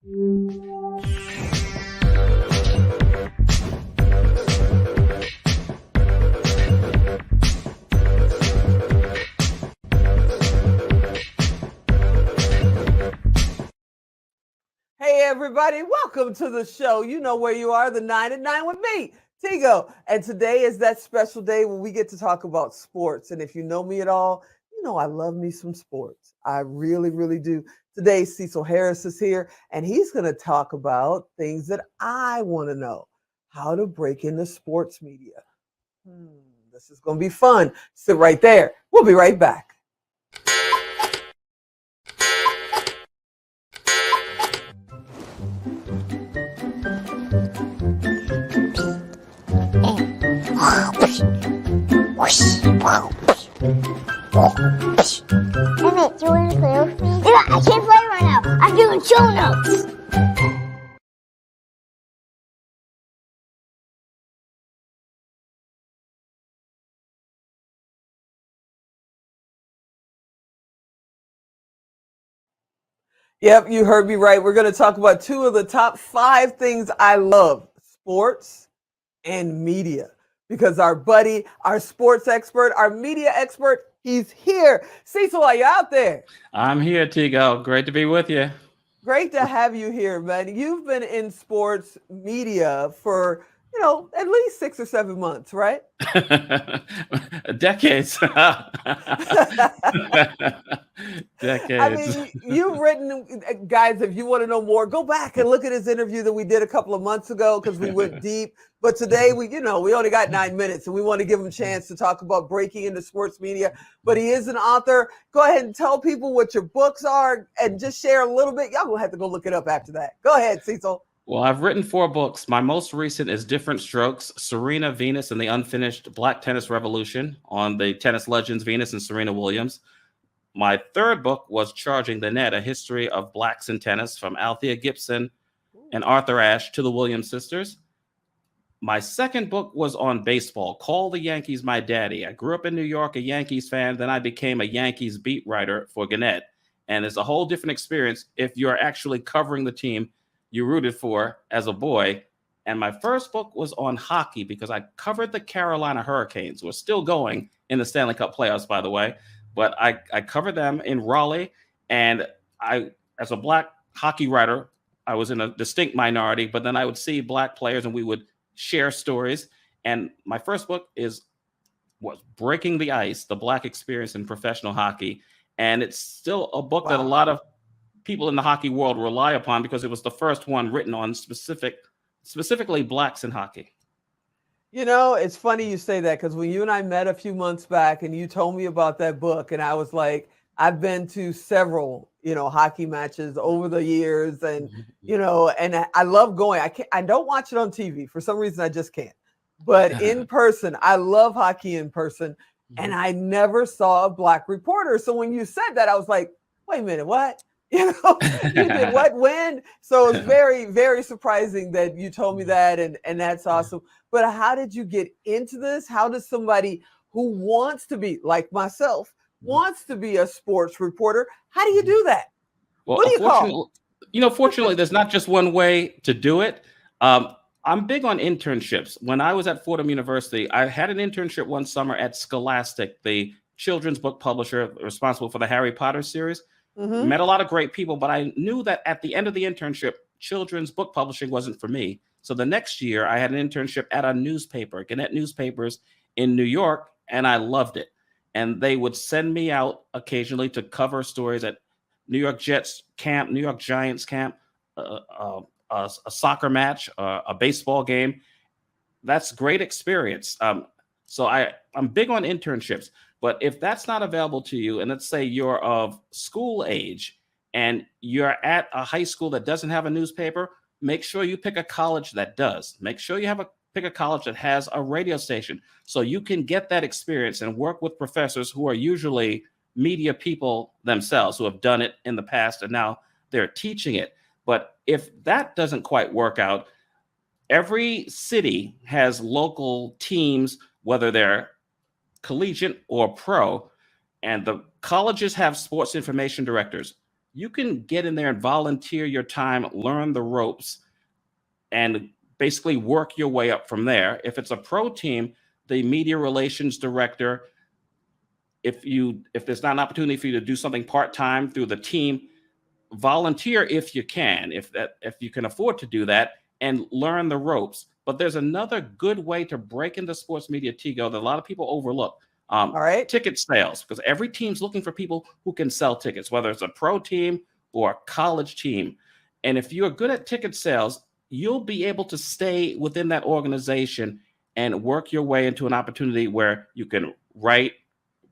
Hey, everybody, welcome to the show. You know where you are, the 9 at 9 with me, Tigo. And today is that special day when we get to talk about sports. And if you know me at all, you know I love me some sports. I really, really do. Today, Cecil Harris is here, and he's going to talk about things that I want to know, how to break into sports media. This is going to be fun. Sit right there. We'll be right back. Emmett, do you want to play with me? Yeah, I can't play right now. I'm doing show notes. Yep, you heard me right. We're going to talk about two of the top 5 things I love: sports and media. Because our buddy, our sports expert, our media expert, he's here. Cecil, are you out there? I'm here, Tigo. Great to be with you. Great to have you here, man. You've been in sports media for, at least 6 or 7 months, right? Decades. Decades. I mean, you've written, guys, if you want to know more, go back and look at his interview that we did a couple of months ago because we went deep. But today we only got 9 minutes and we want to give him a chance to talk about breaking into sports media. But he is an author. Go ahead and tell people what your books are and just share a little bit. Y'all gonna have to go look it up after that. Go ahead, Cecil. Well, I've written 4 books. My most recent is Different Strokes, Serena, Venus, and the Unfinished Black Tennis Revolution on the tennis legends Venus and Serena Williams. My 3rd book was Charging the Net, a history of blacks in tennis from Althea Gibson and Arthur Ashe to the Williams sisters. My 2nd book was on baseball, Call the Yankees My Daddy. I grew up in New York, a Yankees fan. Then I became a Yankees beat writer for Gannett. And it's a whole different experience if you're actually covering the team you rooted for as a boy. And my 1st book was on hockey because I covered the Carolina Hurricanes, who are still going in the Stanley Cup playoffs, by the way. But I covered them in Raleigh. And I, as a black hockey writer, I was in a distinct minority, but then I would see black players and we would share stories. And my 1st book was Breaking the Ice, the Black Experience in Professional Hockey. And it's still a book that a lot of people in the hockey world rely upon because it was the first one written on specifically blacks in hockey. It's funny you say that because when you and I met a few months back and you told me about that book, and I was like, I've been to several, hockey matches over the years, and and I love going. I don't watch it on TV for some reason. I just can't. But in person, I love hockey in person, and I never saw a black reporter. So when you said that, I was like, wait a minute, what? You did what, when? So it's very, very surprising that you told me that, and that's awesome. But how did you get into this? How does somebody who wants to be, like myself, wants to be a sports reporter, how do you do that? Well, what do you call? Fortunately, there's not just one way to do it. I'm big on internships. When I was at Fordham University, I had an internship one summer at Scholastic, the children's book publisher responsible for the Harry Potter series. Met a lot of great people, but I knew that at the end of the internship, children's book publishing wasn't for me. So the next year, I had an internship at a newspaper, Gannett Newspapers in New York, and I loved it. And they would send me out occasionally to cover stories at New York Jets camp, New York Giants camp, a soccer match, a baseball game. That's great experience. So I'm big on internships. But if that's not available to you, and let's say you're of school age and you're at a high school that doesn't have a newspaper, make sure you pick a college that does. Make sure you pick a college that has a radio station so you can get that experience and work with professors who are usually media people themselves, who have done it in the past and now they're teaching it. But if that doesn't quite work out, every city has local teams, whether they're collegiate or pro, and the colleges have sports information directors. you can get in there and volunteer your time, learn the ropes, and basically work your way up from there. If it's a pro team, the media relations director, if there's not an opportunity for you to do something part-time through the team, volunteer if you can, if you can afford to do that, and learn the ropes. But there's another good way to break into sports media, Tigo, that a lot of people overlook. All right. Ticket sales, because every team's looking for people who can sell tickets, whether it's a pro team or a college team. And if you're good at ticket sales, you'll be able to stay within that organization and work your way into an opportunity where you can write,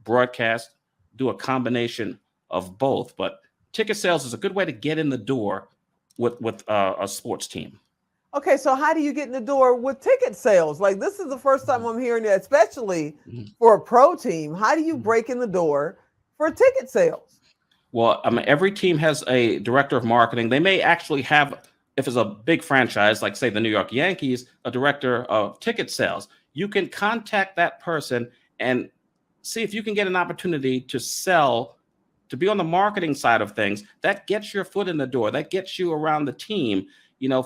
broadcast, do a combination of both. But ticket sales is a good way to get in the door with a sports team. Okay, so how do you get in the door with ticket sales? Like, this is the first time I'm hearing that, especially for a pro team. How do you break in the door for ticket sales? Well, every team has a director of marketing. They may actually have, if it's a big franchise, like say the New York Yankees, a director of ticket sales. You can contact that person and see if you can get an opportunity to sell, to be on the marketing side of things. That gets your foot in the door. That gets you around the team.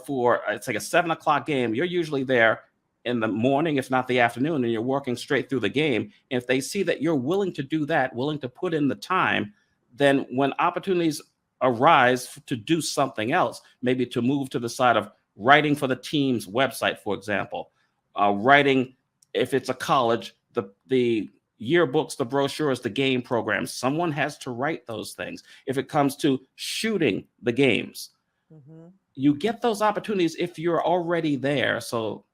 For it's like a 7 o'clock game, you're usually there in the morning, if not the afternoon, and you're working straight through the game. And if they see that you're willing to do that, willing to put in the time, then when opportunities arise to do something else, maybe to move to the side of writing for the team's website, for example, writing, if it's a college, the yearbooks, the brochures, the game programs, someone has to write those things. If it comes to shooting the games, you get those opportunities if you're already there. So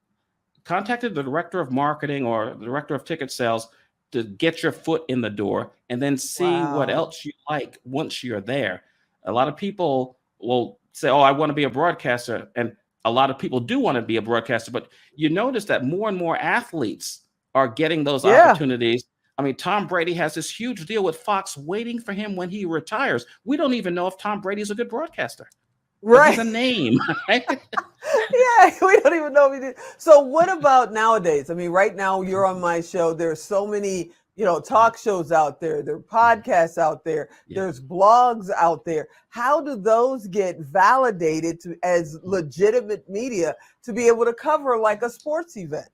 contacted the director of marketing or the director of ticket sales to get your foot in the door and then see what else you like once you're there. A lot of people will say, oh, I want to be a broadcaster. And a lot of people do want to be a broadcaster, but you notice that more and more athletes are getting those opportunities. I mean, Tom Brady has this huge deal with Fox waiting for him when he retires. We don't even know if Tom Brady's a good broadcaster. Right. He's a name. Right? Yeah, we don't even know if he did. So what about nowadays? I mean, right now you're on my show. There's so many, talk shows out there. There are podcasts out there. Yeah. There's blogs out there. How do those get validated as legitimate media to be able to cover like a sports event?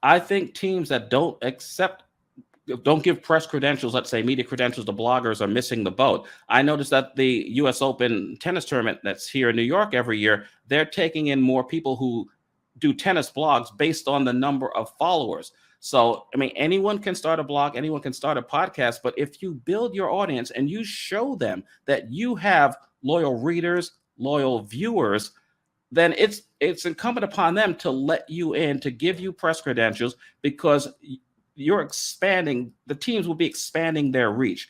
I think teams that don't give press credentials, let's say media credentials to bloggers, are missing the boat. I noticed that the U.S. Open tennis tournament that's here in New York every year, they're taking in more people who do tennis blogs based on the number of followers. So, I mean, anyone can start a blog, anyone can start a podcast, but if you build your audience and you show them that you have loyal readers, loyal viewers, then it's incumbent upon them to let you in, to give you press credentials, because you're expanding, the teams will be expanding their reach,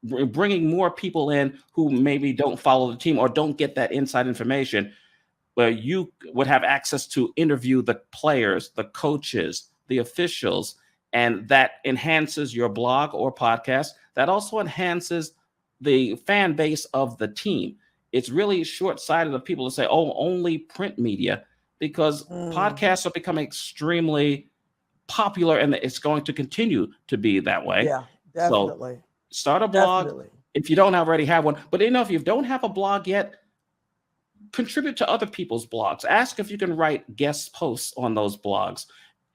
bringing more people in who maybe don't follow the team or don't get that inside information, where you would have access to interview the players, the coaches, the officials, and that enhances your blog or podcast. That also enhances the fan base of the team. It's really short-sighted of people to say, oh, only print media, because podcasts are becoming extremely popular, and it's going to continue to be that way. Yeah, definitely. So start a blog if you don't already have one. But if you don't have a blog yet, contribute to other people's blogs. Ask if you can write guest posts on those blogs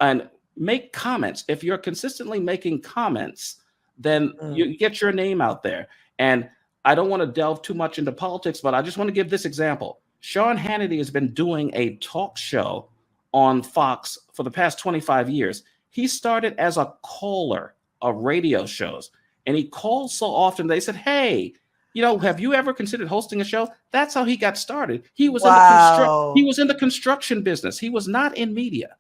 and make comments. If you're consistently making comments, then you get your name out there. And I don't want to delve too much into politics, but I just want to give this example. Sean Hannity has been doing a talk show on Fox for the past 25 years. He started as a caller of radio shows, and he called so often they said, hey, have you ever considered hosting a show? That's how he got started. He was in the construction business. He was not in media.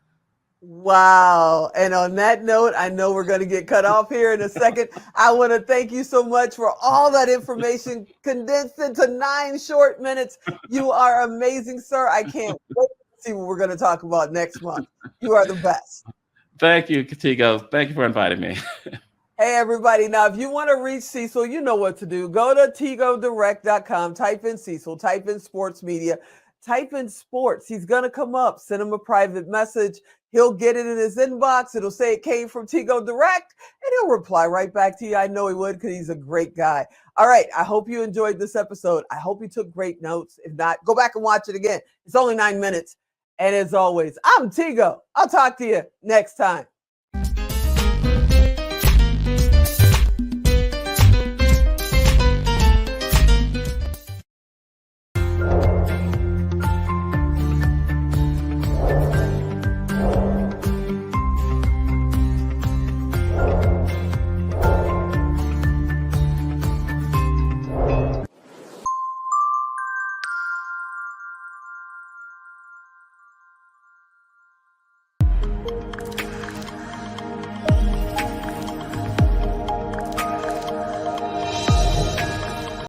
Wow. And on that note, I know we're going to get cut off here in a second. I want to thank you so much for all that information condensed into 9 short minutes. You are amazing, sir. I can't wait see what we're going to talk about next month. You are the best. Thank you, Tigo. Thank you for inviting me. Hey, everybody. Now, if you want to reach Cecil, you know what to do. Go to tigodirect.com, type in Cecil, type in sports media, type in sports. He's going to come up. Send him a private message. He'll get it in his inbox. It'll say it came from Tigo Direct, and he'll reply right back to you. I know he would because he's a great guy. All right. I hope you enjoyed this episode. I hope you took great notes. If not, go back and watch it again. It's only 9 minutes. And as always, I'm Tigo. I'll talk to you next time.